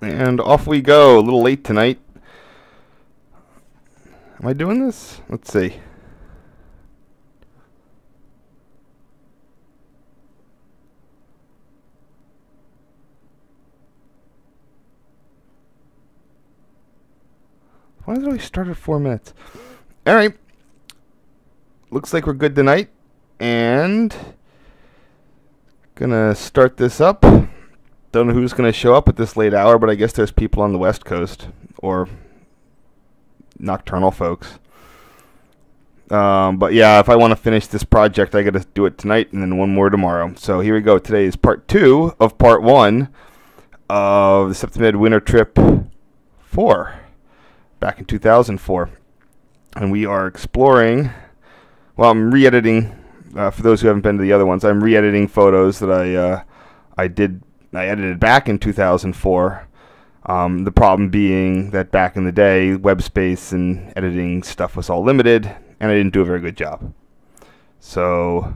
And off we go. A little late tonight. Am I doing this? Let's see. Why did it always start at 4 minutes? Alright. Looks like we're good tonight. And gonna start this up. Don't know who's gonna show up at this late hour, but I guess there's people on the West Coast. Or nocturnal folks. But yeah, if I want to finish this project, I gotta do it tonight and then one more tomorrow. So here we go. Today is part 2 of part 1 of the SEPTA Mid-Winter Trip 4, back in 2004. And we are exploring, well, I'm re-editing, for those who haven't been to the other ones, I'm re-editing photos that I edited back in 2004. The problem being that back in the day, web space and editing stuff was all limited, and I didn't do a very good job. So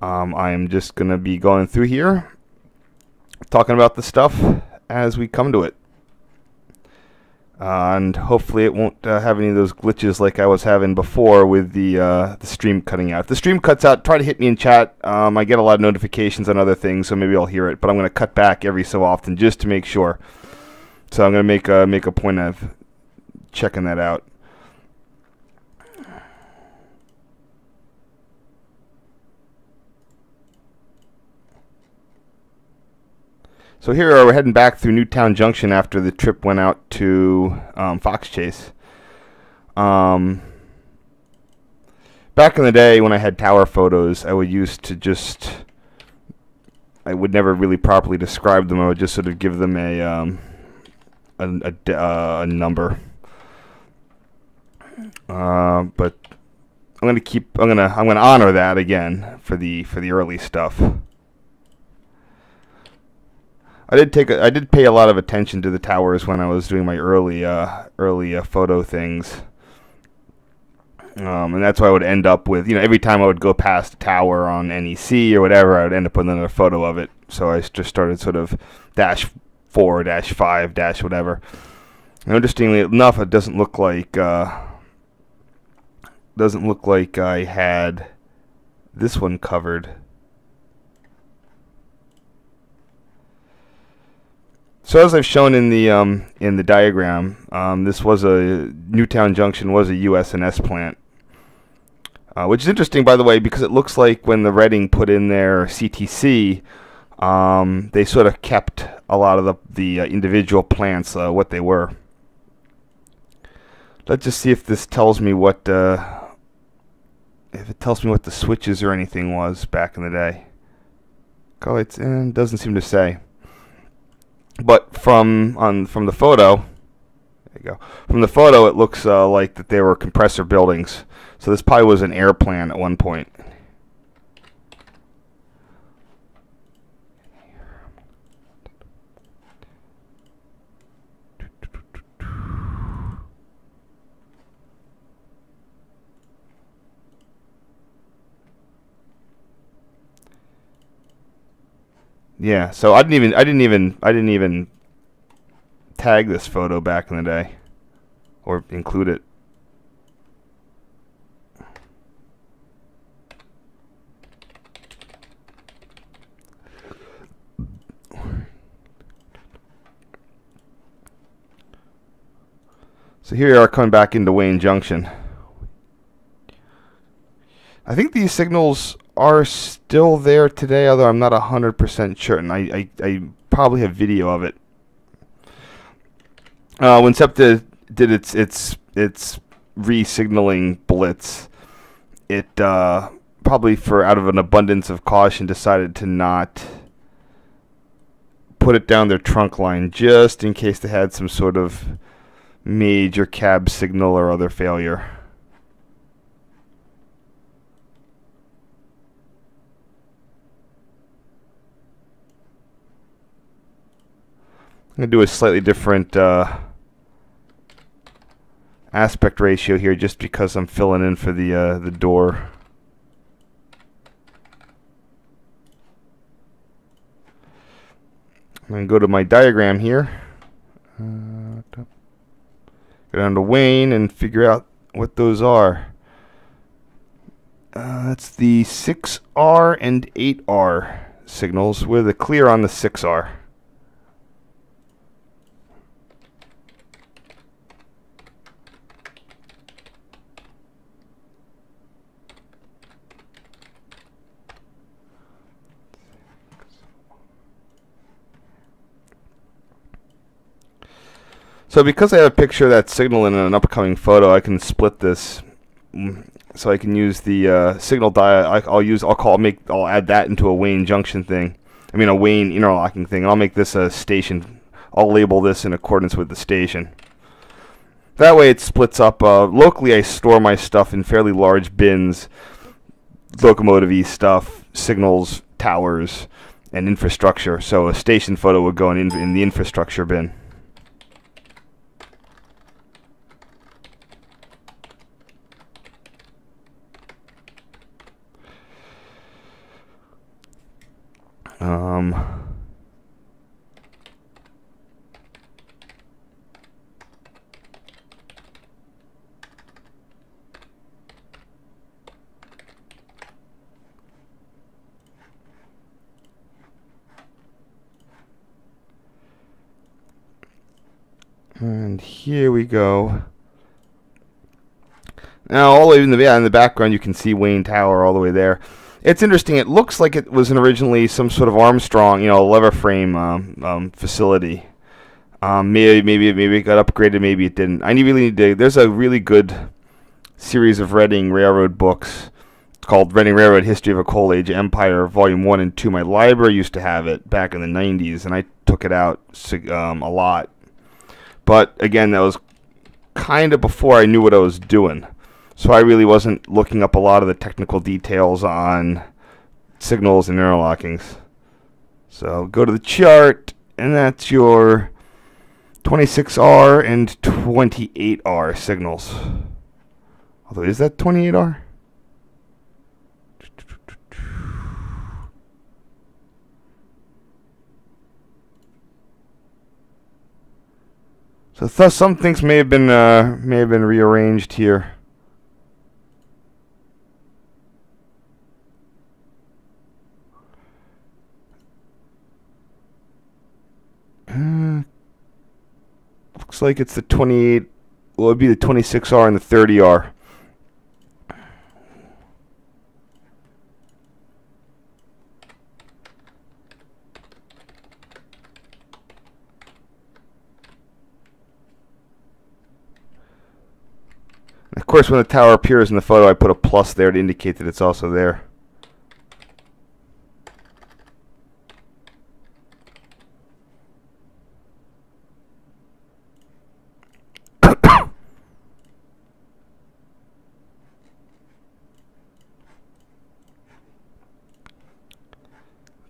I'm just going to be going through here, talking about the stuff as we come to it. And hopefully it won't have any of those glitches like I was having before with the stream cutting out. If the stream cuts out, try to hit me in chat. I get a lot of notifications on other things, so maybe I'll hear it. But I'm going to cut back every so often just to make sure. So I'm going to make a point of checking that out. So here we're heading back through Newtown Junction after the trip went out to Fox Chase. Back in the day when I had tower photos, I would never really properly describe them. I would just sort of give them a number. But I'm gonna honor that again for the early stuff. I did pay a lot of attention to the towers when I was doing my early photo things, and that's why I would end up with, every time I would go past a tower on NEC or whatever, I would end up with another photo of it. So I just started sort of -4, -5, whatever. And interestingly enough, it doesn't look like I had this one covered. So as I've shown in the diagram, Newtown Junction was a US&S plant, which is interesting, by the way, because it looks like when the Reading put in their CTC, they sort of kept a lot of the individual plants what they were. Let's just see if this tells me what the switches or anything was back in the day. Oh, it doesn't seem to say. But from the photo, there you go. From the photo, it looks like that they were compressor buildings. So this probably was an air plant at one point. Yeah, so I didn't even tag this photo back in the day, or include it. So here we are coming back into Wayne Junction. I think these signals are still there today, although I'm not 100% sure, and I probably have video of it. When SEPTA did its re-signaling blitz, it probably out of an abundance of caution decided to not put it down their trunk line, just in case they had some sort of major cab signal or other failure. I'm going to do a slightly different aspect ratio here just because I'm filling in for the door. I'm going to go to my diagram here. Go down to Wayne and figure out what those are. That's the 6R and 8R signals with a clear on the 6R. So because I have a picture of that signal in an upcoming photo, I can split this. So I can use the signal diode. I'll add that into a Wayne junction thing. I mean a Wayne interlocking thing. And I'll make this a station. I'll label this in accordance with the station. That way it splits up. Locally, I store my stuff in fairly large bins. Locomotive-y stuff, signals, towers, and infrastructure. So a station photo would go in the infrastructure bin. And here we go. Now, all the way in the background, you can see Wayne Tower all the way there. It's interesting. It looks like it was originally some sort of Armstrong, lever frame facility. Maybe it got upgraded. Maybe it didn't. I really need to. There's a really good series of Reading Railroad books called Reading Railroad: History of a Coal Age Empire, Volume 1 and 2. My library used to have it back in the 90s, and I took it out a lot. But again, that was kind of before I knew what I was doing. So I really wasn't looking up a lot of the technical details on signals and interlockings. So go to the chart, and that's your 26R and 28R signals. Although, is that 28R? So thus some things may have been rearranged here. Looks like it's the 28. Well, it'd be the 26R and the 30R. Of course, when the tower appears in the photo, I put a plus there to indicate that it's also there.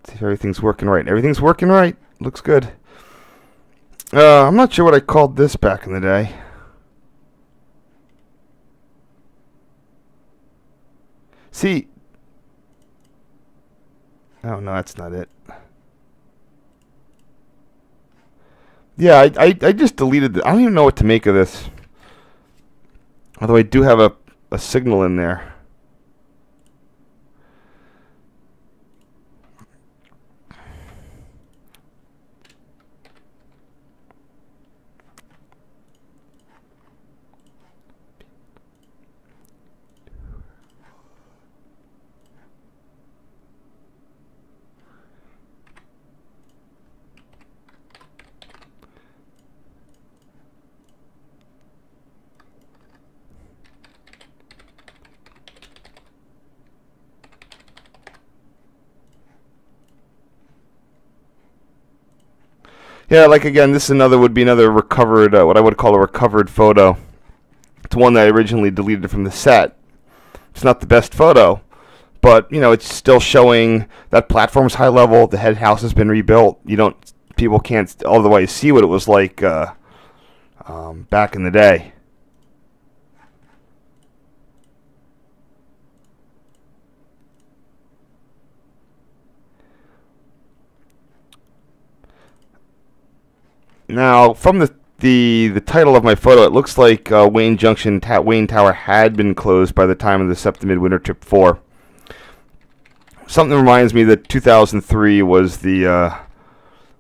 See if everything's working right. Everything's working right. Looks good. I'm not sure what I called this back in the day. See. Oh, no, that's not it. Yeah, I just deleted it. I don't even know what to make of this. Although I do have a signal in there. Yeah, like again, this would be another recovered, what I would call a recovered photo. It's one that I originally deleted from the set. It's not the best photo, but it's still showing that platform's high level. The head house has been rebuilt. People can't otherwise see what it was like back in the day. Now, from the title of my photo, it looks like Wayne Junction Wayne Tower had been closed by the time of the SEPTA Mid-Winter Trip 4. Something reminds me that 2003 was the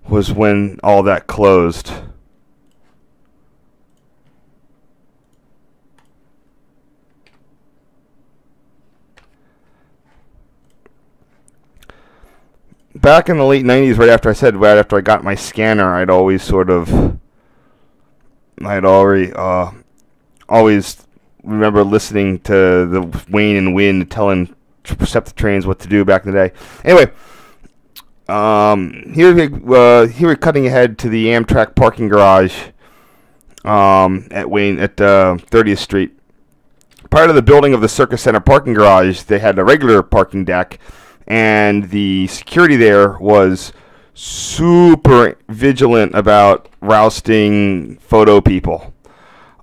was when all that closed. Back in the late 90s, right after I got my scanner, I'd always always remember listening to the Wayne and Wind telling SEPTA trains what to do back in the day. Anyway, here we're cutting ahead to the Amtrak parking garage at 30th Street. Prior to the building of the Circus Center parking garage, they had a regular parking deck, and the security there was super vigilant about rousting photo people.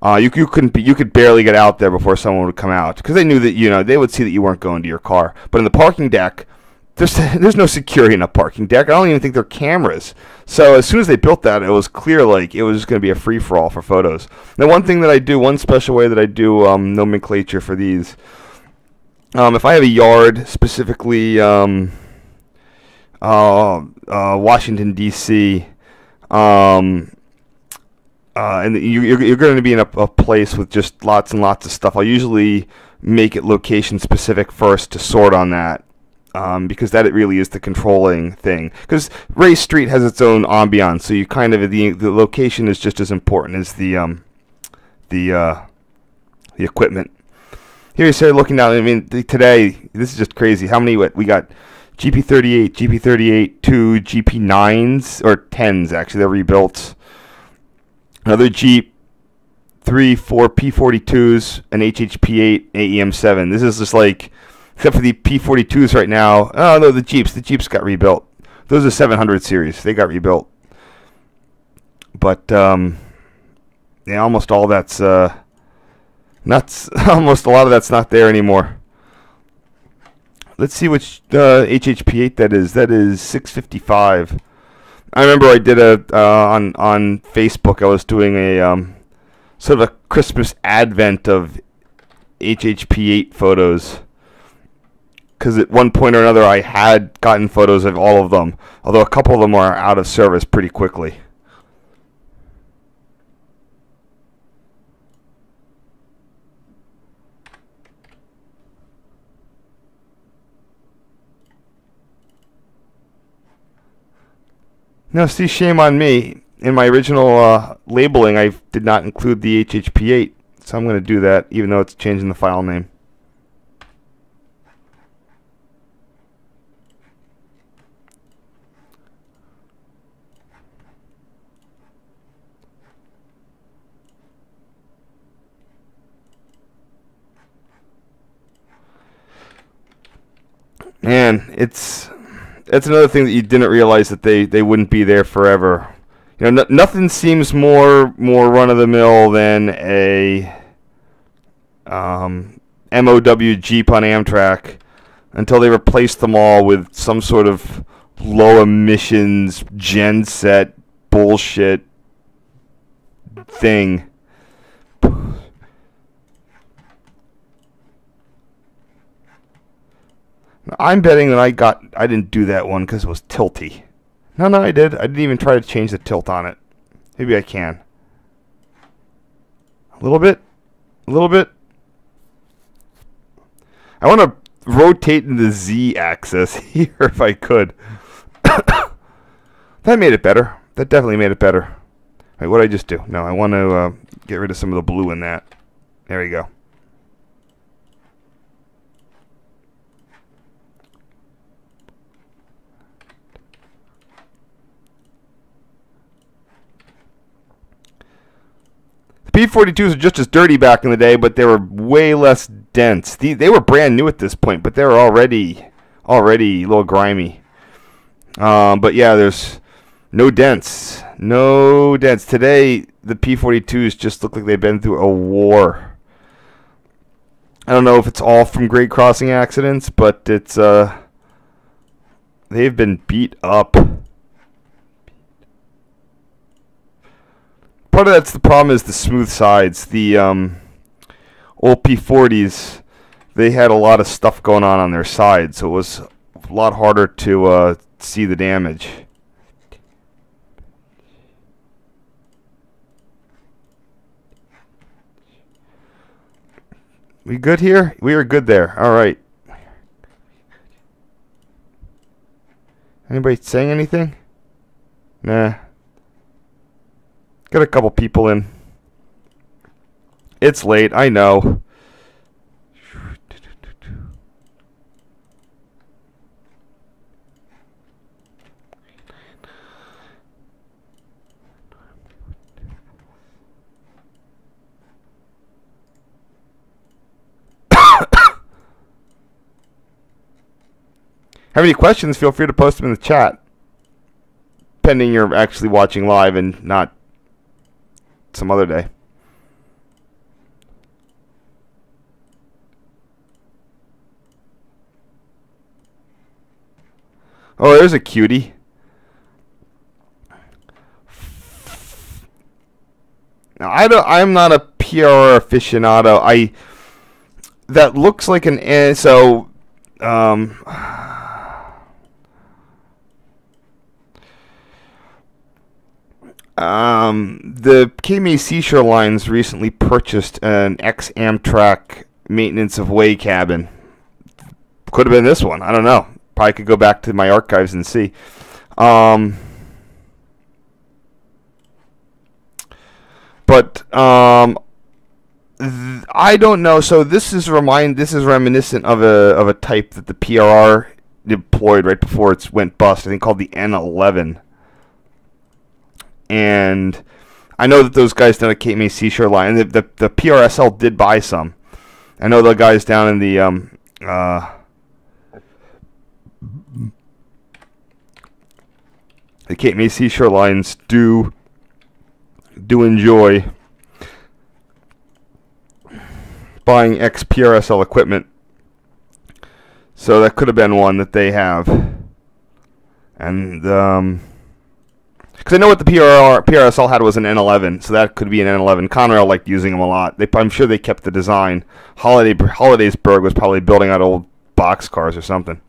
You could barely get out there before someone would come out, because they knew that they would see that you weren't going to your car. But in the parking deck, there's no security in a parking deck. I don't even think there are cameras. So as soon as they built that, it was clear like it was just going to be a free for all for photos. Now, one special way that I do nomenclature for these. If I have a yard, specifically Washington, D.C., and you're going to be in a place with just lots and lots of stuff, I'll usually make it location-specific first to sort on that, because that it really is the controlling thing. Because Ray Street has its own ambiance, so you kind of the location is just as important as the equipment. Here you start looking down. I mean, today, this is just crazy. How many we got? GP38, GP38, 2 GP9s, or 10s, actually. They're rebuilt. Another Jeep, 3, 4 P42s, an HHP8, AEM7. This is just like, except for the P42s right now. Oh, no, the Jeeps got rebuilt. Those are 700 series. They got rebuilt. But, yeah, almost all that's... almost a lot of that's not there anymore. Let's see which HHP8 that is. That is 655. I remember I did on Facebook. I was doing a sort of a Christmas advent of HHP8 photos, because at one point or another I had gotten photos of all of them, although a couple of them are out of service pretty quickly. Now, see, shame on me. In my original labeling, I did not include the HHP8, so I'm going to do that, even though it's changing the file name. Man, that's another thing that you didn't realize, that they wouldn't be there forever. Nothing seems more run-of-the-mill than a MOW Jeep on Amtrak, until they replaced them all with some sort of low-emissions genset bullshit thing. I'm betting that I didn't do that one because it was tilty. No, I did. I didn't even try to change the tilt on it. Maybe I can. A little bit. I want to rotate in the Z axis here if I could. That made it better. That definitely made it better. Wait, what did I just do? No, I want to get rid of some of the blue in that. There we go. P42s are just as dirty back in the day, but they were way less dense. They were brand new at this point, but they were already a little grimy. But yeah, there's no dents. Today, the P42s just look like they've been through a war. I don't know if it's all from grade crossing accidents, but it's they've been beat up. part of that's the problem is the smooth sides. The old P40s, they had a lot of stuff going on their sides, so it was a lot harder to see the damage. We good here? We are good there. All right. Anybody saying anything? Nah. Got a couple people in. It's late, I know. Have any questions, feel free to post them in the chat. Pending you're actually watching live and not some other day. Oh, there's a cutie. Now, I'm not a PR aficionado. That looks like an so the KMA Seashore Lines recently purchased an ex-Amtrak maintenance of way cabin. Could have been this one. I don't know. Probably could go back to my archives and see. But I don't know. So this is reminiscent of a type that the PRR deployed right before it went bust. I think called the N11. And I know that those guys down at Cape May Seashore Line, the PRSL did buy some. I know the guys down in the Cape May Seashore Lines do enjoy buying ex-PRSL equipment. So that could have been one that they have. And because I know what the PRSL had was an N11, so that could be an N11. Conrail liked using them a lot. I'm sure they kept the design. Hollidaysburg was probably building out old boxcars or something.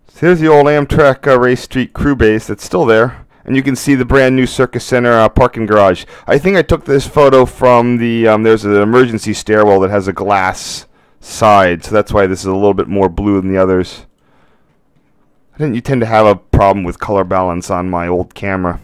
So here's the old Amtrak Race Street crew base that's still there. And you can see the brand new Circus Center parking garage. I think I took this photo from the, there's an emergency stairwell that has a glass side. So that's why this is a little bit more blue than the others. I didn't tend to have a problem with color balance on my old camera.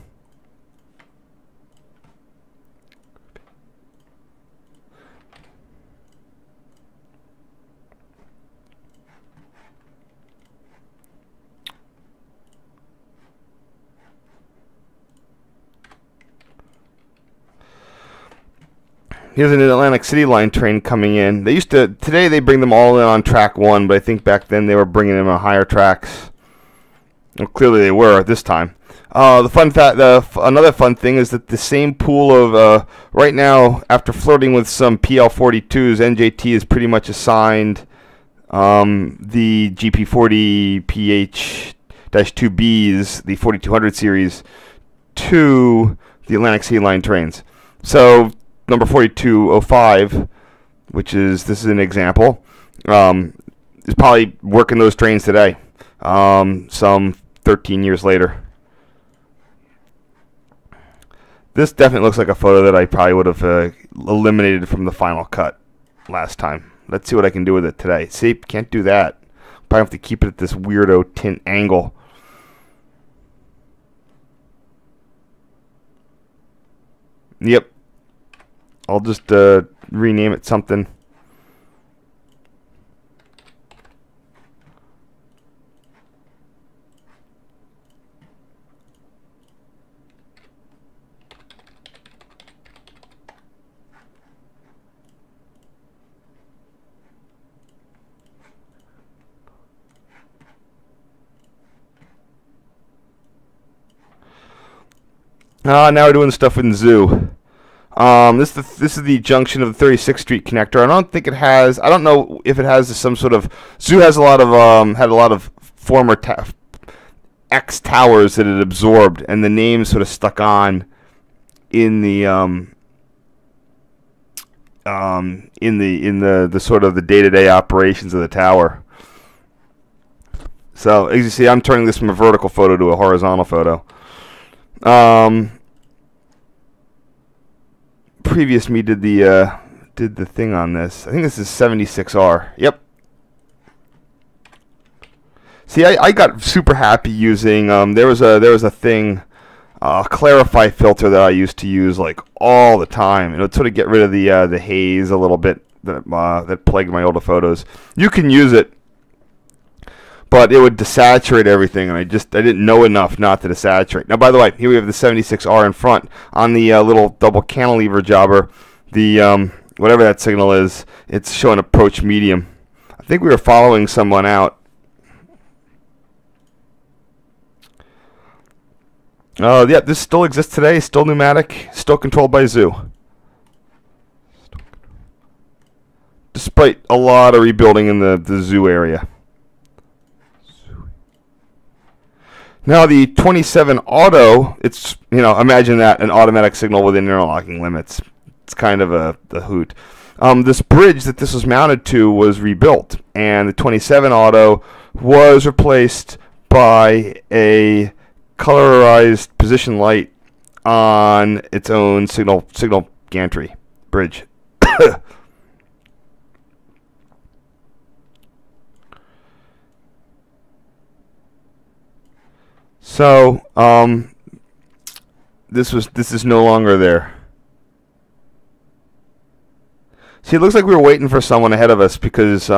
Here's an Atlantic City Line train coming in. Today they bring them all in on track 1, but I think back then they were bringing them on higher tracks. Well, clearly they were at this time. Another fun thing is that the same pool of, right now, after flirting with some PL42s, NJT is pretty much assigned the GP40 PH-2Bs, the 4200 series, to the Atlantic City Line trains. So number 4205, this is an example, is probably working those trains today, some 13 years later. This definitely looks like a photo that I probably would have eliminated from the final cut last time. Let's see what I can do with it today. See, can't do that. Probably have to keep it at this weirdo tint angle. Yep. I'll just rename it something. Now we're doing stuff in zoo. This is the junction of the 36th Street connector. I don't think it has. I don't know if it has some sort of. Zoo has a lot of had a lot of former X towers that it absorbed, and the name sort of stuck on in the the sort of the day-to-day operations of the tower. So as you see, I'm turning this from a vertical photo to a horizontal photo. Previous me did the thing on this. I think this is 76R. Yep. See, I got super happy using there was a thing, clarify filter that I used to use like all the time. It would sort of get rid of the haze a little bit that plagued my older photos. You can use it, but it would desaturate everything, and I didn't know enough not to desaturate. Now, by the way, here we have the 76R in front on the little double cantilever jobber. The whatever that signal is, it's showing approach medium. I think we were following someone out. Oh, yeah, this still exists today. Still pneumatic. Still controlled by zoo. Despite a lot of rebuilding in the zoo area. Now the 27 auto, it's, imagine that, an automatic signal within interlocking limits. It's kind of a hoot. This bridge that this was mounted to was rebuilt, and the 27 auto was replaced by a colorized position light on its own signal gantry bridge. So, this is no longer there. See, it looks like we were waiting for someone ahead of us because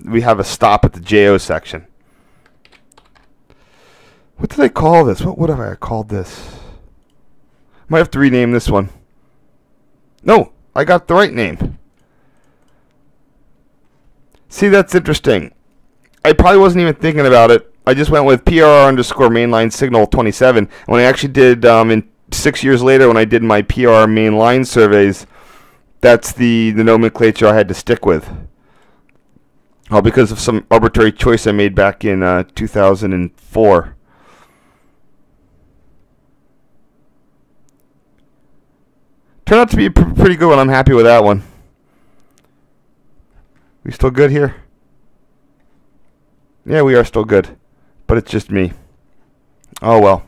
we have a stop at the JO section. What did I call this? What have I called this? Might have to rename this one. No, I got the right name. See, that's interesting. I probably wasn't even thinking about it. I just went with PRR_mainline signal 27. When I actually did, 6 years later, when I did my PR mainline surveys, that's the nomenclature I had to stick with. Because of some arbitrary choice I made back in 2004. Turned out to be a pretty good one. I'm happy with that one. We still good here? Yeah, we are still good. But it's just me. Oh well.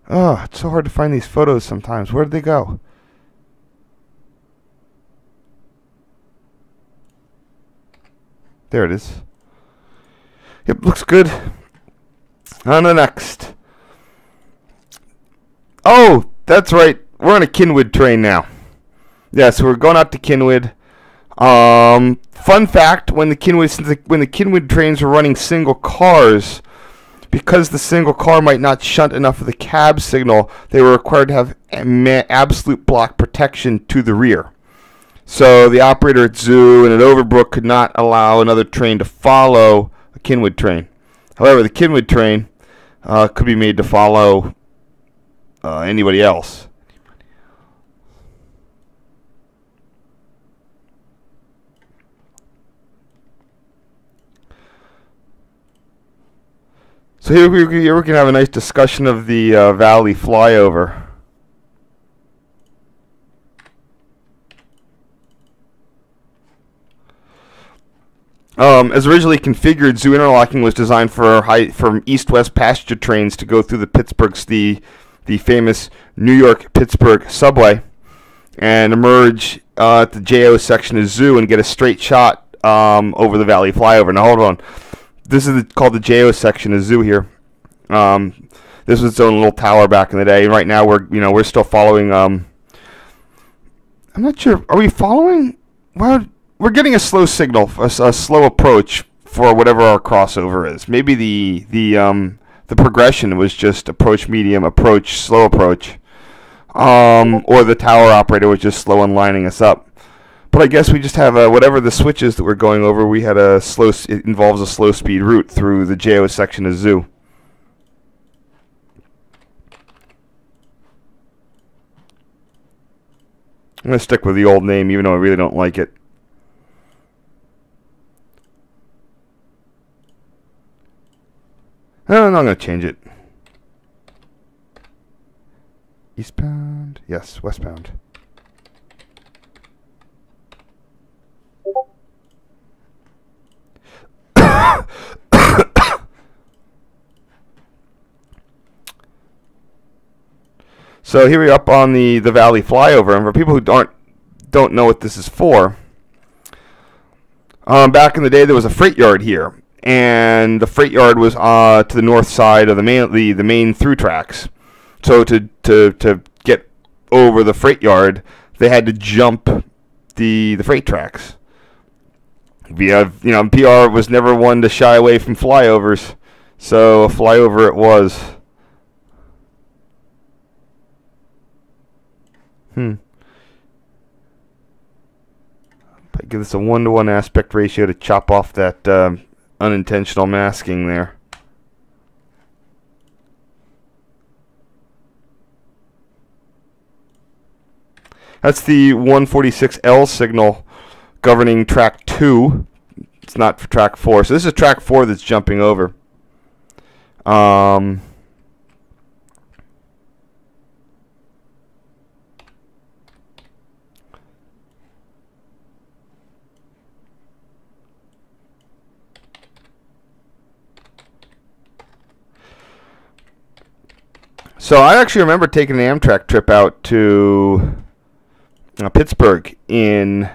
Oh, it's so hard to find these photos sometimes. Where did they go? There it is. Yep, looks good. On to the next. Oh, that's right. We're on a Cynwyd train now. Yeah, so we're going out to Cynwyd. Fun fact: when the Cynwyd trains were running single cars, because the single car might not shunt enough of the cab signal, they were required to have absolute block protection to the rear. So the operator at Zoo and at Overbrook could not allow another train to follow a Cynwyd train. However, the Cynwyd train could be made to follow anybody else. So here we can have a nice discussion of the Valley flyover. As originally configured, Zoo interlocking was designed for east-west passenger trains to go through the famous New York-Pittsburgh subway and emerge at the JO section of Zoo and get a straight shot over the Valley flyover. Now hold on. This is called the JO section of Zoo here. This was its own little tower back in the day. And right now we're still following. I'm not sure. Are we following? Well, we're getting a slow signal, a slow approach for whatever our crossover is. Maybe the the progression was just approach, medium, approach, slow approach. Or the tower operator was just slow in lining us up. But I guess we just have whatever the switches that we're going over. We had it involves a slow speed route through the JO section of zoo. I'm going to stick with the old name, even though I really don't like it. No, I'm going to change it. Eastbound? Yes, westbound. So here we're up on the Valley flyover, and for people who don't know what this is for, back in the day there was a freight yard here, and the freight yard was to the north side of the main through tracks. So to get over the freight yard, they had to jump the freight tracks. PR was never one to shy away from flyovers, so a flyover it was. I give this a 1-to-1 aspect ratio to chop off that unintentional masking there. That's the 146L signal governing track 2. It's not for track 4. So this is track 4 that's jumping over. So I actually remember taking an Amtrak trip out to Pittsburgh in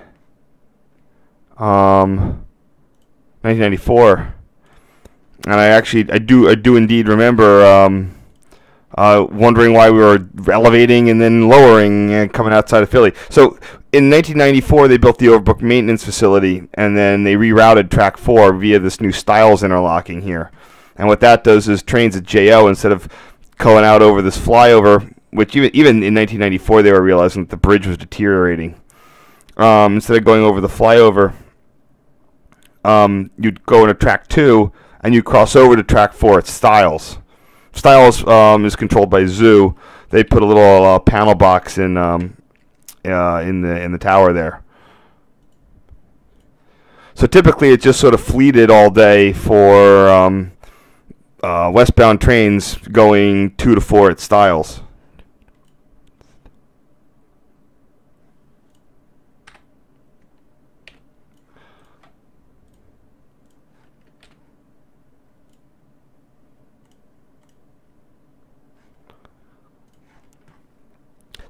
1994, and I do indeed remember wondering why we were elevating and then lowering and coming outside of Philly. So in 1994 they built the Overbrook Maintenance Facility, and then they rerouted track 4 via this new Stiles interlocking here. And what that does is trains at JO, instead of going out over this flyover, which even in 1994 they were realizing that the bridge was deteriorating. Instead of going over the flyover, you'd go into track 2 and you cross over to track 4 at Stiles. Stiles is controlled by Zoo. They put a little panel box in the tower there. So typically it just sort of fleeted all day for westbound trains going 2 to 4 at Stiles.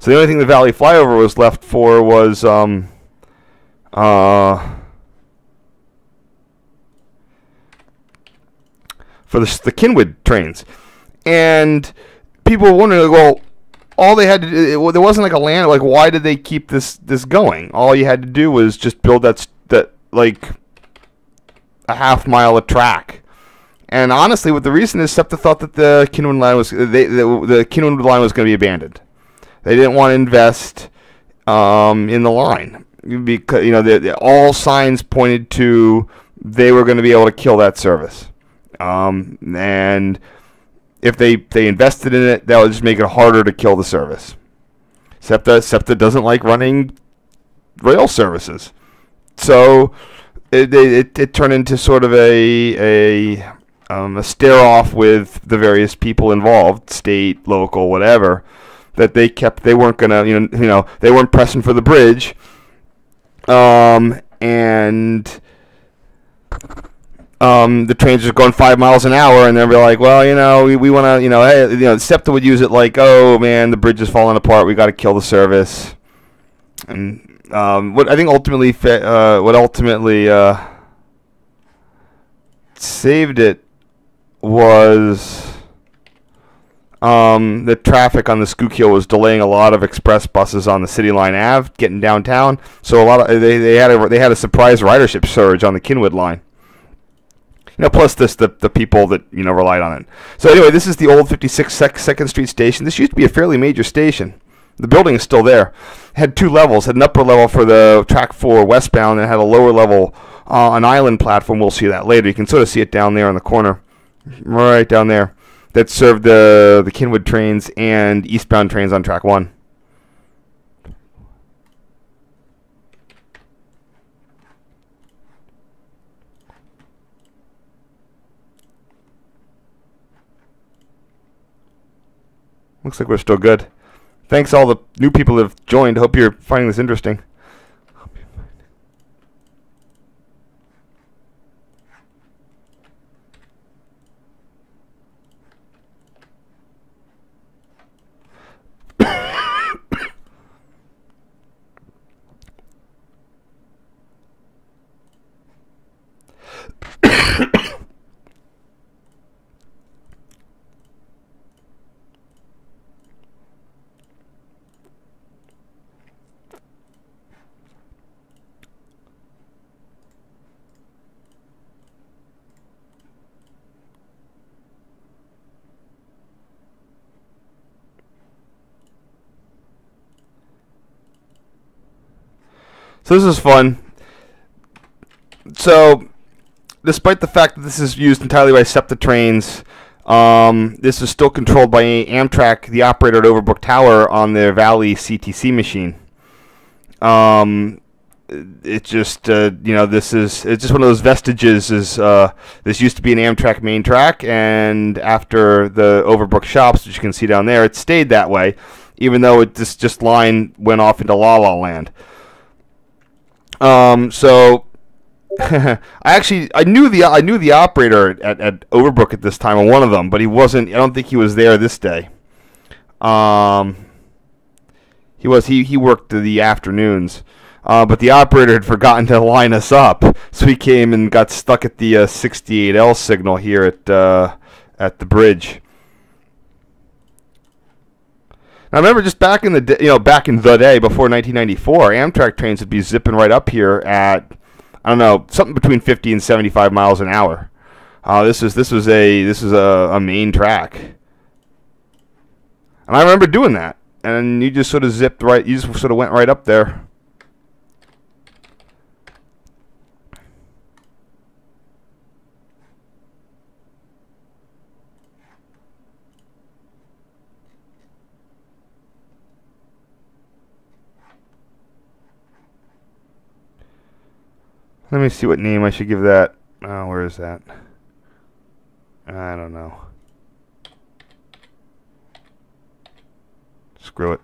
So the only thing the Valley flyover was left for was for the Cynwyd trains. And people were wondering, well, all they had to do, there wasn't like a land, like why did they keep this going? All you had to do was just build that like a half mile of track. And honestly, what the reason is, SEPTA thought that the Cynwyd line was the Cynwyd line was going to be abandoned. They didn't want to invest in the line because all signs pointed to they were going to be able to kill that service. And if they invested in it, that would just make it harder to kill the service. SEPTA doesn't like running rail services, so it turned into sort of a stare off with the various people involved, state, local, whatever. That they weren't gonna they weren't pressing for the bridge, and the trains are going 5 miles an hour, and they'll be like, well, we want to, hey, SEPTA would use it like, oh man, the bridge is falling apart, we got to kill the service. And what I think ultimately saved it was the traffic on the Schuylkill was delaying a lot of express buses on the City Line Ave getting downtown. So a lot of they had a surprise ridership surge on the Cynwyd line. plus the people that relied on it. So anyway, this is the old 56 Second Street station. This used to be a fairly major station. The building is still there. It had two levels. Had an upper level for the track 4 westbound, and it had a lower level, an island platform. We'll see that later. You can sort of see it down there in the corner, right down there. That served the Cynwyd trains and eastbound trains on track 1. Looks like we're still good. Thanks all the new people that have joined. Hope you're finding this interesting. So this is fun. So, despite the fact that this is used entirely by SEPTA trains, this is still controlled by Amtrak, the operator at Overbrook Tower, on their Valley CTC machine. It's just it's just one of those vestiges. This used to be an Amtrak main track, and after the Overbrook shops, which you can see down there, it stayed that way, even though this line went off into La La Land. So I knew the operator at Overbrook at this time, on one of them, but he wasn't. I don't think he was there this day. He worked the afternoons, but the operator had forgotten to line us up, so he came and got stuck at the 68L signal here at the bridge. Now, I remember just back in the day, before 1994, Amtrak trains would be zipping right up here at, I don't know, something between 50 and 75 miles an hour. This was a main track, and I remember doing that. And you just sort of zipped right. You just sort of went right up there. Let me see what name I should give that. Oh, where is that? I don't know. Screw it.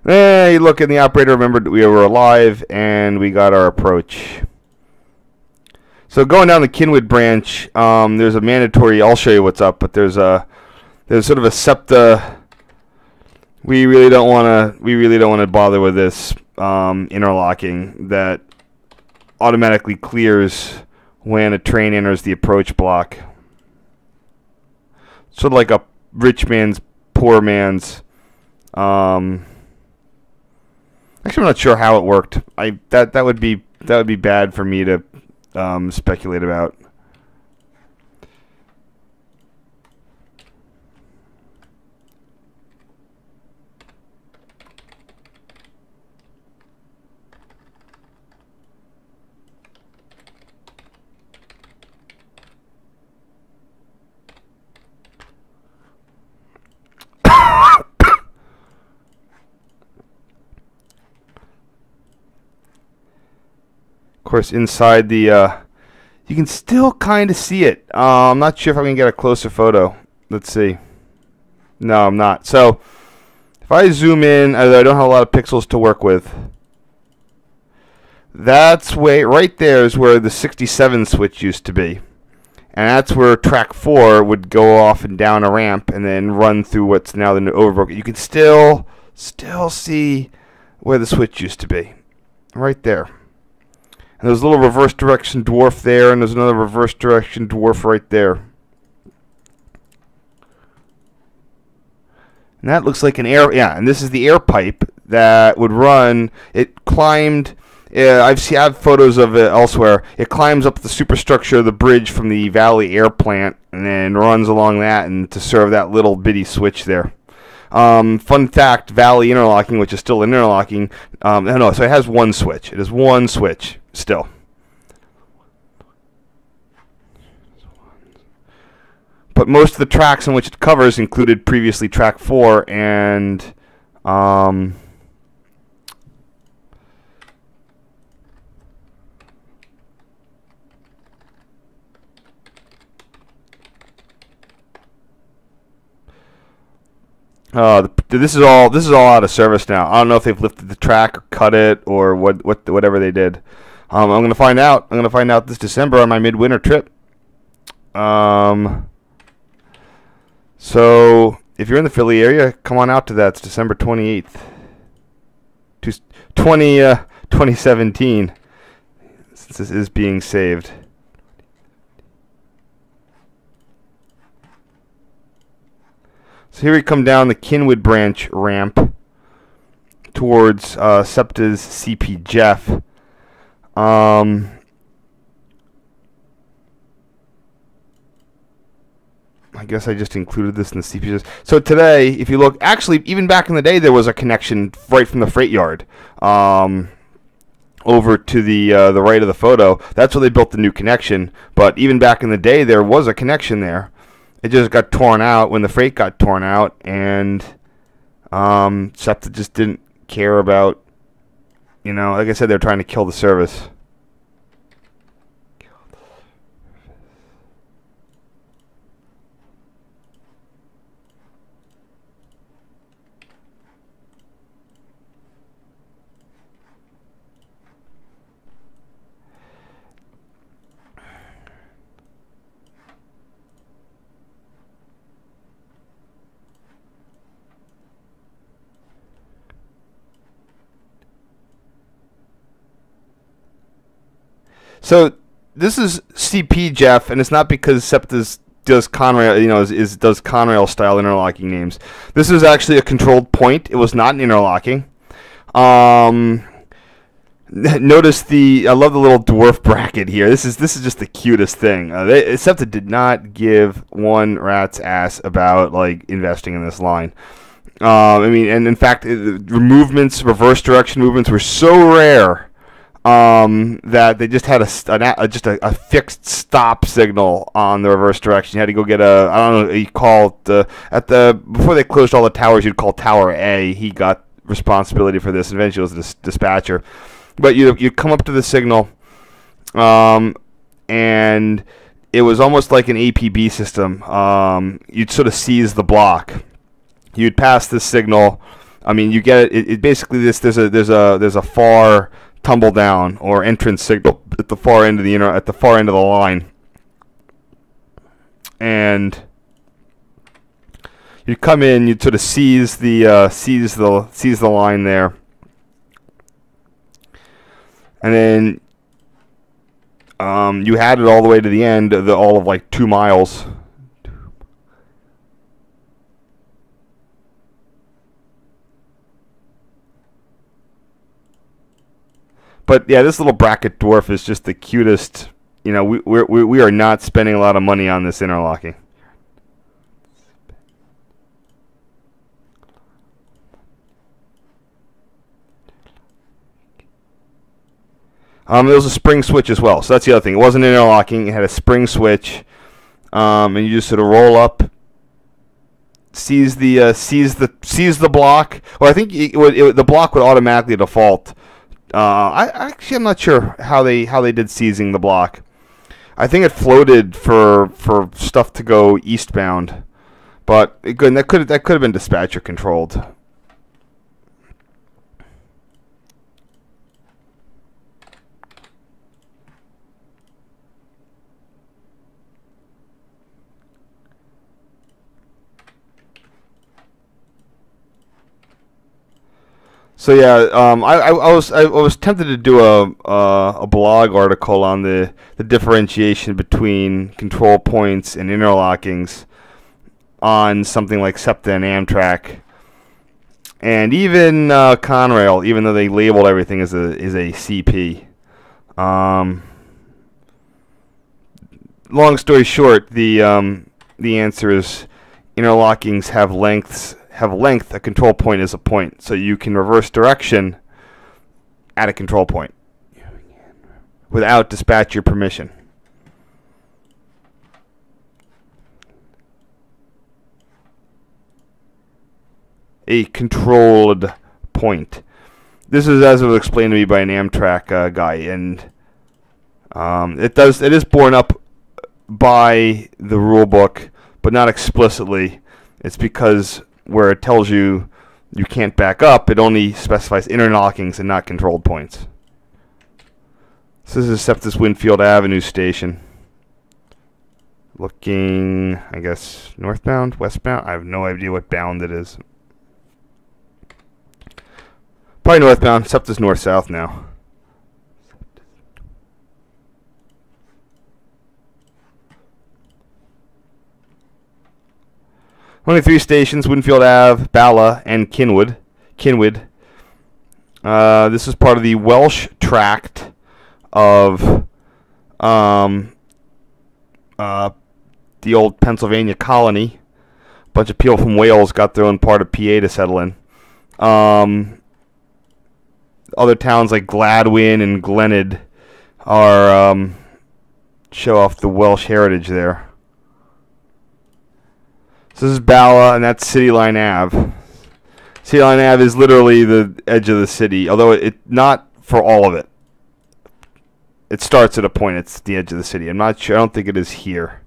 Hey, look, and the operator remembered that we were alive, and we got our approach. So going down the Cynwyd branch, there's a mandatory. I'll show you what's up, but there's sort of a SEPTA. We really don't want to bother with this interlocking that automatically clears when a train enters the approach block. Sort of like a rich man's, poor man's. Actually, I'm not sure how it worked. That would be bad for me to speculate about. Of course, inside the, you can still kind of see it. I'm not sure if I can get a closer photo. Let's see. No, I'm not. So, if I zoom in, I don't have a lot of pixels to work with. That's right there is where the 67 switch used to be. And that's where track 4 would go off and down a ramp and then run through what's now the Overbrook. You can still see where the switch used to be. Right there. And there's a little reverse direction dwarf there, and there's another reverse direction dwarf right there. And that looks like an air, and this is the air pipe that would run. It climbed, Yeah, I have photos of it elsewhere. It climbs up the superstructure of the bridge from the Valley Air Plant and then runs along that and to serve that little bitty switch there. Fun fact, Valley Interlocking, which is still interlocking, no, so it has one switch. It is one switch still. But most of the tracks on which it covers included previously track 4 and this is all out of service now. I don't know if they've lifted the track or cut it or whatever they did. I'm gonna find out. I'm gonna find out this December on my midwinter trip. So if you're in the Philly area, come on out to that. It's December 28th, 2017. Since this is being saved. So here we come down the Cynwyd branch ramp towards SEPTA's CP Jeff. I guess I just included this in the CPs. So today, if you look, actually, even back in the day, there was a connection right from the freight yard over to the right of the photo. That's where they built the new connection. But even back in the day, there was a connection there. It just got torn out when the freight got torn out, and SEPTA just didn't care about, like I said, they're trying to kill the service. So this is CP Jeff, and it's not because SEPTA does Conrail, does Conrail style interlocking names. This is actually a controlled point. It was not an interlocking. Notice I love the little dwarf bracket here. This is just the cutest thing. SEPTA did not give one rat's ass about investing in this line. And in fact, reverse direction movements were so rare. That they just had a fixed stop signal on the reverse direction. You had to go get before they closed all the towers, you'd call Tower A. He got responsibility for this. Eventually, it was the dispatcher. But you come up to the signal, and it was almost like an APB system. You'd sort of seize the block. You'd pass this signal. You get it. It basically there's a far tumble down or entrance signal at the far end of the line, and you come in, you sort of seize the line there, and then you had it all the way to the end of all of 2 miles. But yeah, this little bracket dwarf is just the cutest. We are not spending a lot of money on this interlocking. There was a spring switch as well, so that's the other thing. It wasn't interlocking; it had a spring switch, and you just sort of roll up, seize the block. Well, I think the block would automatically default. I'm not sure how they did seizing the block. I think it floated for stuff to go eastbound, but that could have been dispatcher controlled. So yeah, I was tempted to do a blog article on the differentiation between control points and interlockings on something like SEPTA and Amtrak. And even Conrail, even though they labeled everything as a CP. Long story short, the answer is interlockings have length. A control point is a point, so you can reverse direction at a control point without dispatcher permission. A controlled point. This is as it was explained to me by an Amtrak guy, and it is borne up by the rule book, but not explicitly. It's because where it tells you you can't back up, it only specifies interlockings and not controlled points. So this is SEPTA Winfield Avenue station. Looking, I guess, northbound, westbound. I have no idea what bound it is. Probably northbound. SEPTA's north-south now. Only 3 stations: Winfield Ave, Bala, and Cynwyd. This is part of the Welsh tract of the old Pennsylvania colony. A bunch of people from Wales got their own part of PA to settle in. Other towns like Gladwyn and Glenyd are show off the Welsh heritage there. So this is Bala, and that's City Line Ave. City Line Ave is literally the edge of the city, although it not for all of it. It starts at a point. It's the edge of the city. I'm not sure. I don't think it is here.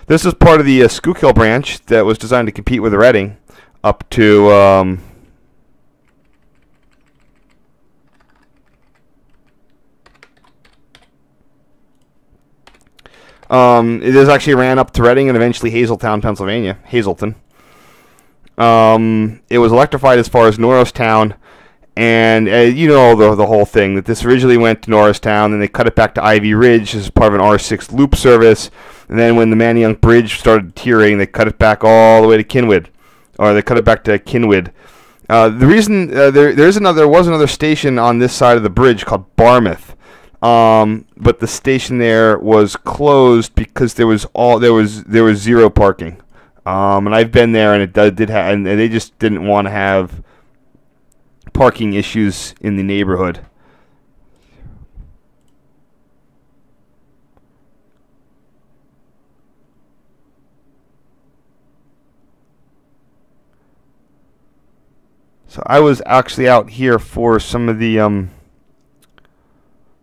This is part of the Schuylkill branch that was designed to compete with Reading up to it is actually ran up to Reading and eventually Hazleton. It was electrified as far as Norristown, and you know the whole thing, that this originally went to Norristown, then they cut it back to Ivy Ridge as part of an R6 loop service, and then when the Manayunk Bridge started deteriorating, they cut it back all the way to Cynwyd, or they cut it back to Cynwyd. The reason there was another station on this side of the bridge called Barmouth. But the station there was closed because there was zero parking. And I've been there, and and they just didn't want to have parking issues in the neighborhood. So I was actually out here for some of the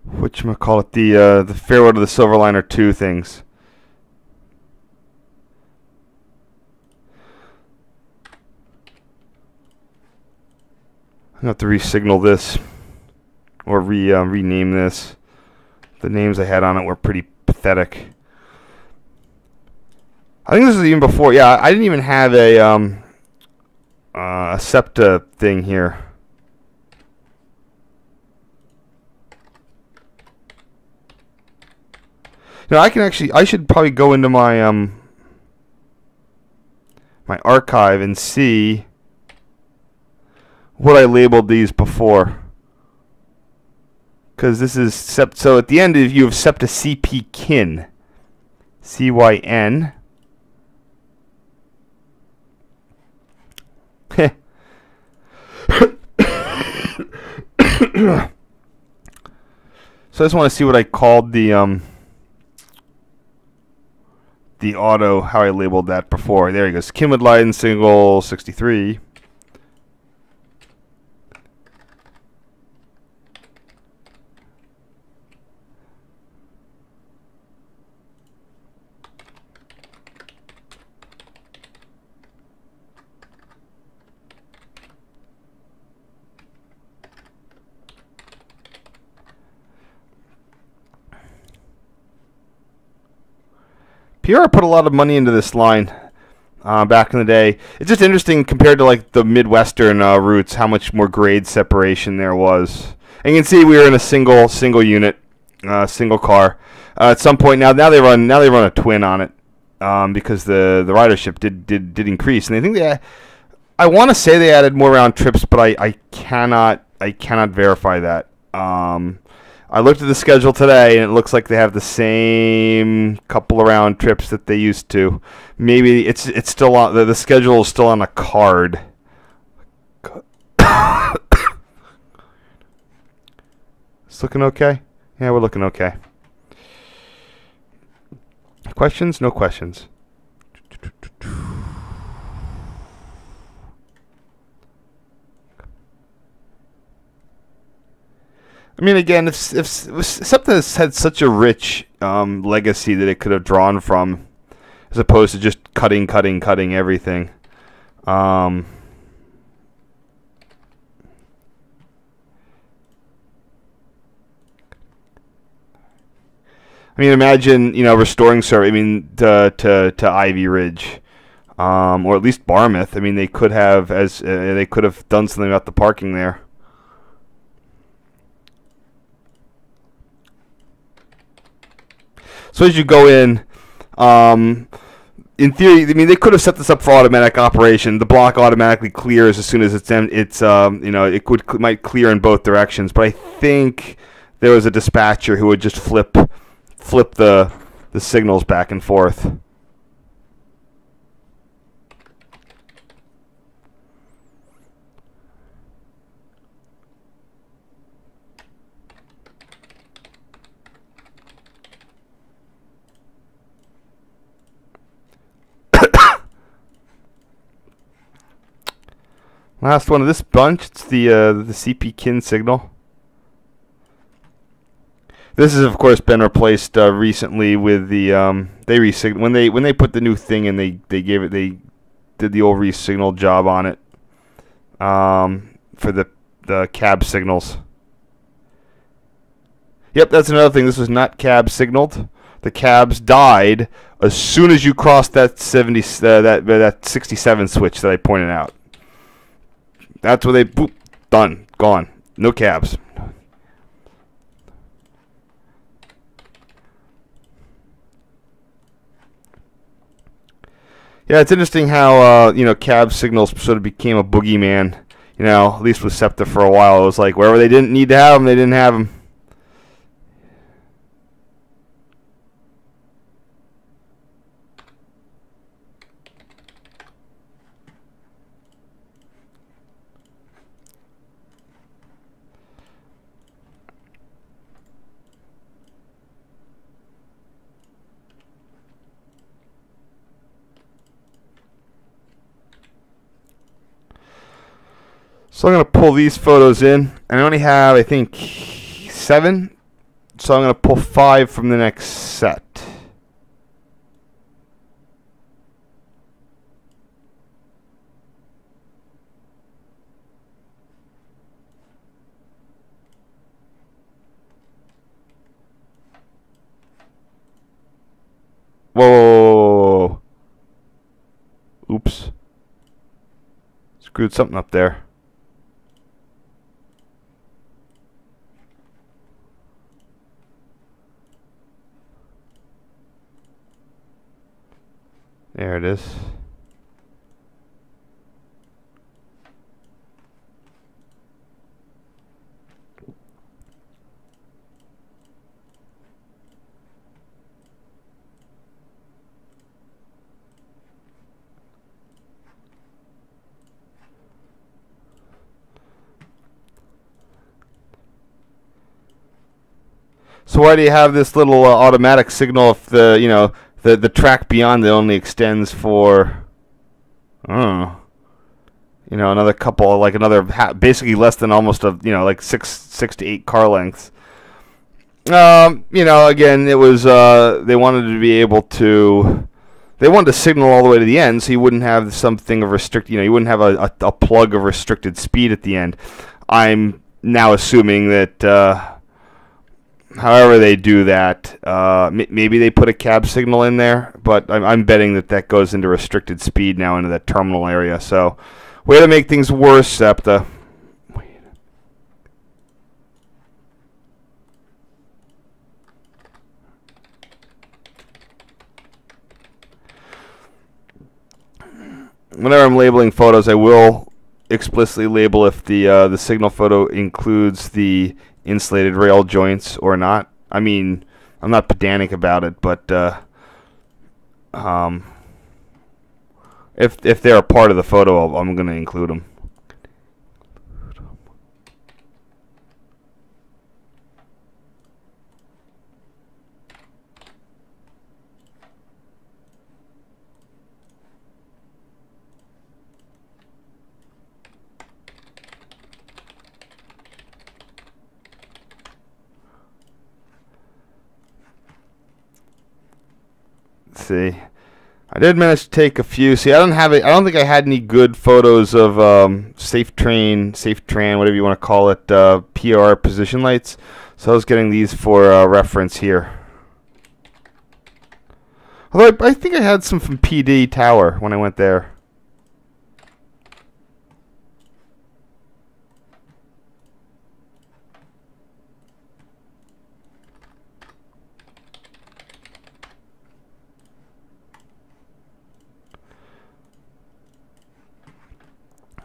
whatchamacallit, the Farewell to the Silverliner 2 things. I'm going to have to re-signal this, or rename this. The names I had on it were pretty pathetic. I think this is even before. Yeah, I didn't even have a SEPTA thing here. You know, I should probably go into my my archive and see what I labeled these before. Because this is so at the end you have SEPTA CP Kin. CYN. So I just want to see what I called the auto, how I labeled that before. There he goes. Cynwyd Leiden single 63. PR put a lot of money into this line back in the day. It's just interesting compared to like the Midwestern routes, how much more grade separation there was. And you can see we were in a single unit, single car. At some point now they run a twin on it because the ridership did increase, and I think I want to say they added more round trips, but I cannot verify that. I looked at the schedule today, and it looks like they have the same couple of round trips that they used to. Maybe it's still on the schedule is still on a card. It's looking okay. Yeah, we're looking okay. Questions? No questions. I mean, again, if SEPTA has had such a rich legacy that it could have drawn from, as opposed to just cutting everything. I mean, imagine restoring service. I mean, to Ivy Ridge, or at least Barmouth. I mean, they could have done something about the parking there. So as you go in theory, I mean, they could have set this up for automatic operation. The block automatically clears as soon as it might clear in both directions. But I think there was a dispatcher who would just flip the signals back and forth. Last one of this bunch, it's the CP kin signal. This has of course been replaced recently with the when they put the new thing in, they did the old re-signal job on it for the cab signals. Yep, that's another thing. This was not cab signaled. The cabs died as soon as you crossed that 67 switch that I pointed out. That's where they boop, done, gone, no cabs. Yeah, it's interesting how cab signals sort of became a boogeyman. At least with SEPTA for a while, it was like wherever they didn't need to have them, they didn't have them. So I'm going to pull these photos in. And I only have, I think, 7. So I'm going to pull 5 from the next set. Whoa. Oops. Screwed something up there. There it is. So why do you have this little automatic signal if the track beyond it only extends for, I don't know, another couple, like another basically less than almost like six to 8 car lengths. Again, it was they wanted to be able to. They wanted to signal all the way to the end, so you wouldn't have something of restricted. You wouldn't have a plug of restricted speed at the end. I'm now assuming that. However they do that, maybe they put a cab signal in there, but I'm betting that goes into restricted speed now into that terminal area. So, way to make things worse, SEPTA. whenever I'm labeling photos, I will explicitly label if the signal photo includes the insulated rail joints or not. I mean, I'm not pedantic about it, but if they're a part of the photo, I'm going to include them. See, I did manage to take a few. See, I don't have it. I don't think I had any good photos of safe tran, whatever you want to call it, PR position lights. So I was getting these for reference here. Although I think I had some from PD Tower when I went there.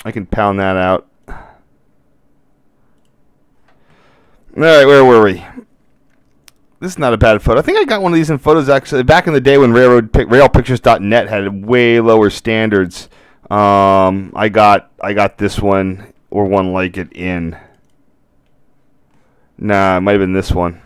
I can pound that out. All right, where were we? This is not a bad photo. I think I got one of these in photos actually back in the day when railpictures.net had way lower standards. I got this one or one like it in. Nah, it might have been this one.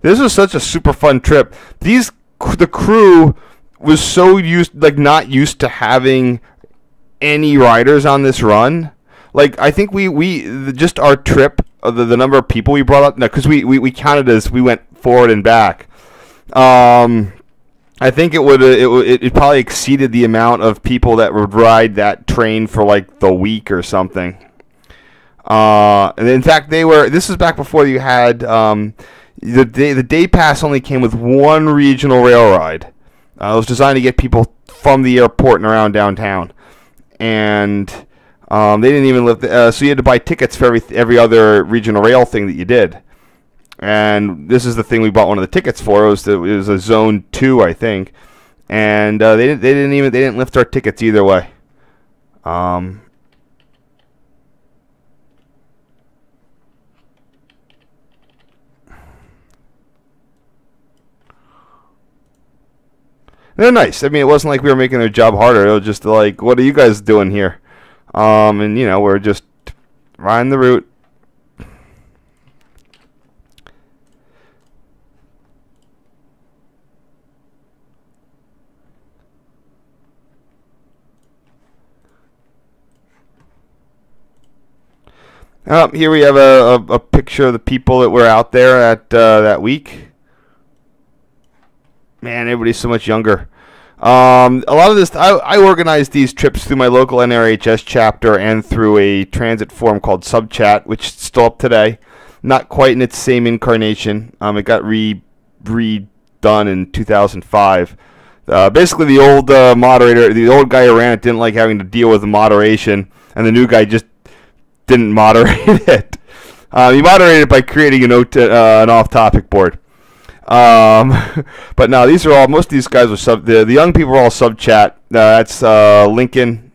This was such a super fun trip. The crew was so not used to having any riders on this run. Like, I think just our trip, the number of people we brought up, because we counted as we went forward and back. I think it probably exceeded the amount of people that would ride that train for like the week or something. And in fact, this is back before you had the day pass only came with one regional rail ride. It was designed to get people from the airport and around downtown, and they didn't even live. So you had to buy tickets for every other regional rail thing that you did. And this is the thing we bought one of the tickets for. It was a Zone 2, I think, and they didn't lift our tickets either way. They're nice. I mean, it wasn't like we were making their job harder. It was just like, what are you guys doing here? And we're just riding the route. Here we have a picture of the people that were out there at that week. Man, everybody's so much younger. A lot of this, I organized these trips through my local NRHS chapter and through a transit forum called SubChat, which is still up today. Not quite in its same incarnation. It got redone in 2005. Basically, the old moderator, the old guy who ran it, didn't like having to deal with the moderation, and the new guy just didn't moderate it. He moderated it by creating an off-topic board. But no, most of these guys are the young people are all sub-chat. That's Lincoln,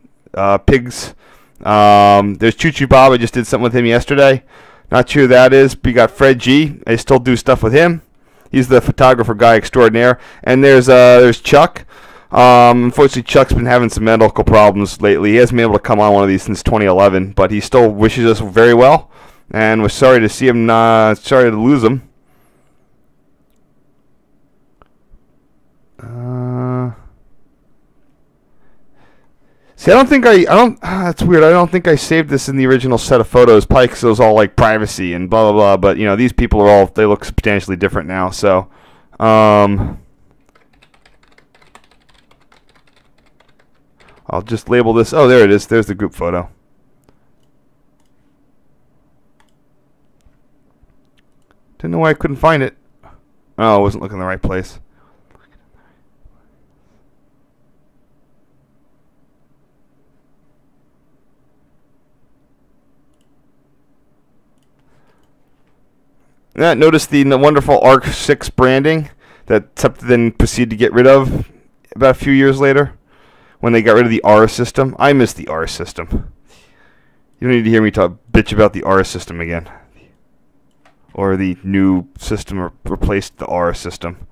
Pigs. There's Choo Choo Bob. I just did something with him yesterday. Not sure who that is. But you got Fred G. I still do stuff with him. He's the photographer guy extraordinaire. And there's Chuck. Unfortunately, Chuck's been having some medical problems lately. He hasn't been able to come on one of these since 2011, but he still wishes us very well. And we're sorry to see him. Sorry to lose him. See, that's weird. I don't think I saved this in the original set of photos, probably because it was all like privacy and blah blah blah. But these people they look substantially different now. So, I'll just label this. Oh, there it is. There's the group photo. Didn't know why I couldn't find it. Oh, I wasn't looking in the right place. Yeah, notice the wonderful ARC 6 branding that SEPTA then proceeded to get rid of about a few years later when they got rid of the R system. I miss the R system. You don't need to hear me bitch about the R system again. Or the new system replaced the R system.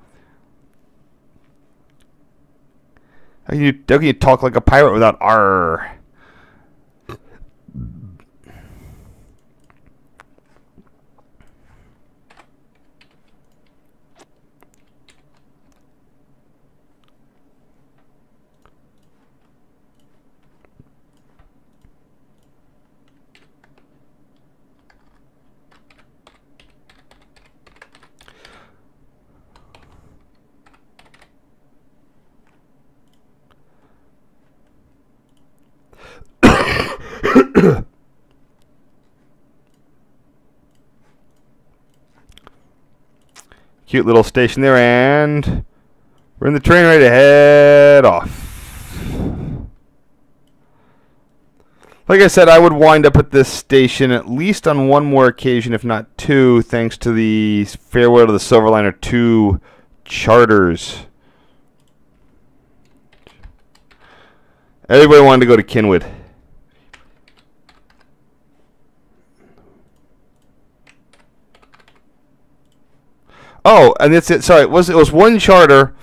How can you talk like a pirate without R? Cute little station there, and we're in the train ready to head off. Like I said, I would wind up at this station at least on one more occasion, if not two, thanks to the Farewell to the Silverliner 2 charters. Everybody wanted to go to Cynwyd. Oh, and that's it. Sorry, it was one charter,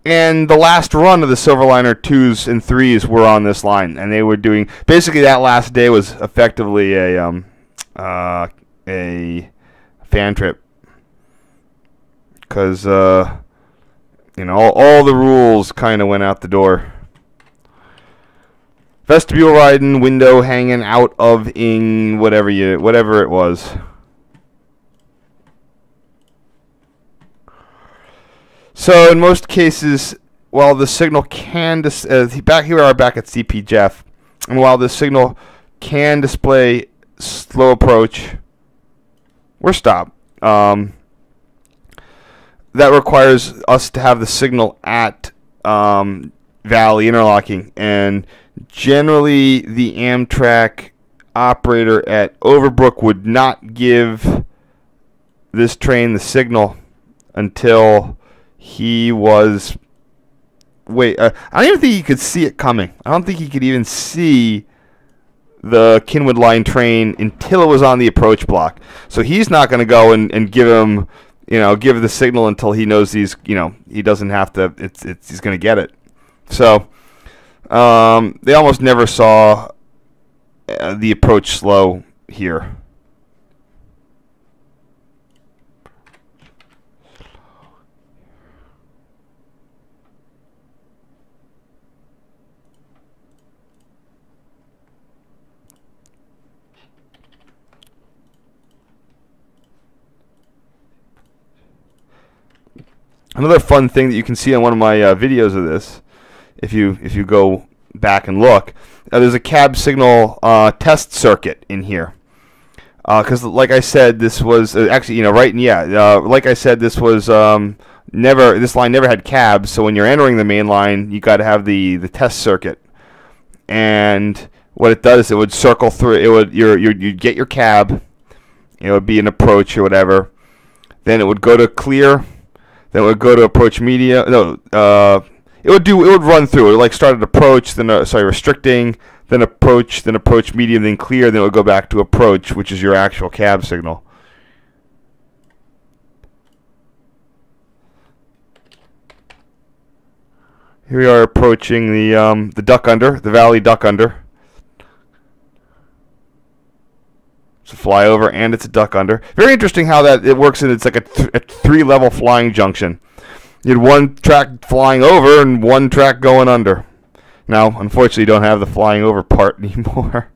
and the last run of the Silverliner 2s and 3s were on this line, and they were doing basically that last day was effectively a fan trip because you know all the rules kind of went out the door. Vestibule riding, window hanging out of in whatever it was. So in most cases, while the signal can back here we are back at CP Jeff, and while the signal can display slow approach, we're stopped. That requires us to have the signal at Valley interlocking, and generally the Amtrak operator at Overbrook would not give this train the signal until he was I don't even think he could see it coming. I don't think he could even see the Cynwyd line train until it was on the approach block. So he's not going to go and give him, give the signal until he knows he doesn't have to. He's going to get it. So they almost never saw the approach slow here. Another fun thing that you can see on one of my videos of this, if you go back and look, there's a cab signal test circuit in here. Because, like I said, this was actually, like I said, this was this line never had cabs. So when you're entering the main line, you got to have the test circuit. And what it does, it would circle through. It would you'd get your cab. It would be an approach or whatever. Then it would go to clear. Then it would go to approach media. No, it would run through. It would like start at approach, then restricting, then approach medium, then clear. Then it would go back to approach, which is your actual cab signal. Here we are approaching the duck under, the Valley duck under. It's a flyover and it's a duck under. Very interesting how that it works. It's like a 3-level flying junction. You had one track flying over and one track going under. Now, unfortunately, you don't have the flying over part anymore.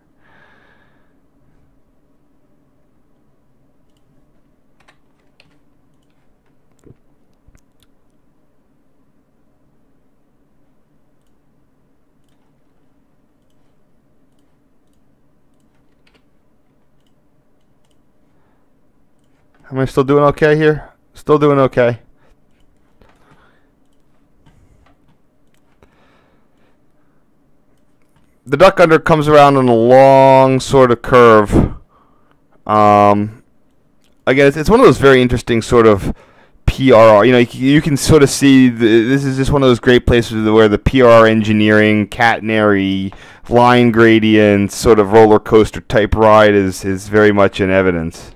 Am I still doing okay here? Still doing okay. The duck under comes around on a long sort of curve. Again, it's one of those very interesting sort of PRR. You can sort of see this is just one of those great places where the PRR engineering, catenary, line gradient, sort of roller coaster type ride is very much in evidence.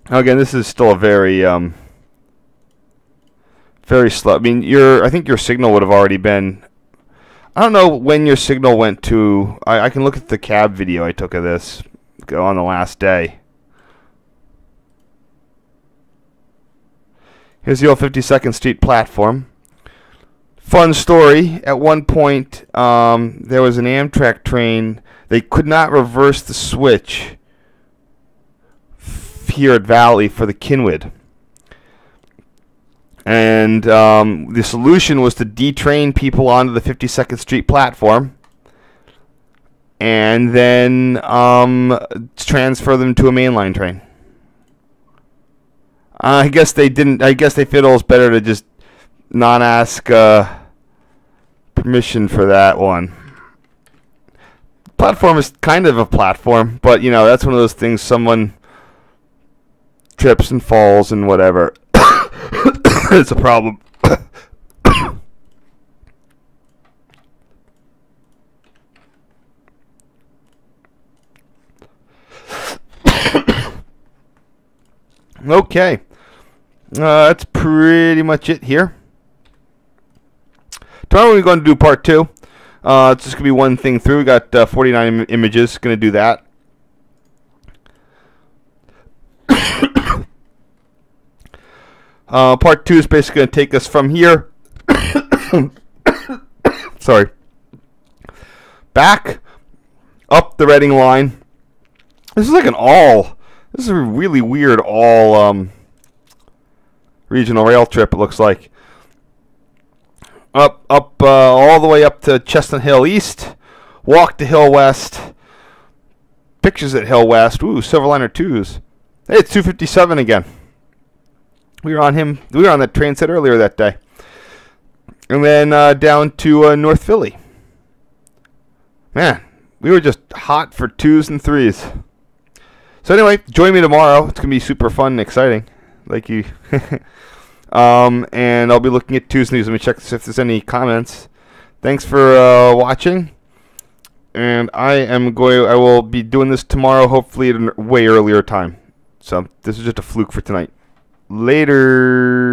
Again, this is still a very very slow. I mean, I think your signal would have already been. I don't know when your signal went to. I can look at the cab video I took of this on the last day. Here's the old 52nd Street platform. Fun story. At one point, there was an Amtrak train. They could not reverse the switch here at Valley for the Cynwyd. And the solution was to detrain people onto the 52nd Street platform and then transfer them to a mainline train. I guess they didn't. I guess they feel it was better to just not ask permission for that one. Platform is kind of a platform, but that's one of those things. Someone trips and falls and whatever. It's a problem. Okay. That's pretty much it here. Tomorrow we're going to do part 2. It's just going to be one thing through. We got 49 images. Going to do that. Part 2 is basically going to take us from here. Sorry. Back up the Reading line. This is like an all. This is a really weird all regional rail trip, it looks like. Up all the way up to Chestnut Hill East. Walk to Hill West. Pictures at Hill West. Ooh, Silverliner 2s. Hey, it's 257 again. We were on that train set earlier that day. And then down to North Philly. Man, we were just hot for 2s and 3s. So anyway, join me tomorrow. It's going to be super fun and exciting. Like you. And I'll be looking at 2s news. Let me check if there's any comments. Thanks for watching. And I will be doing this tomorrow, hopefully at a way earlier time. So this is just a fluke for tonight. Later.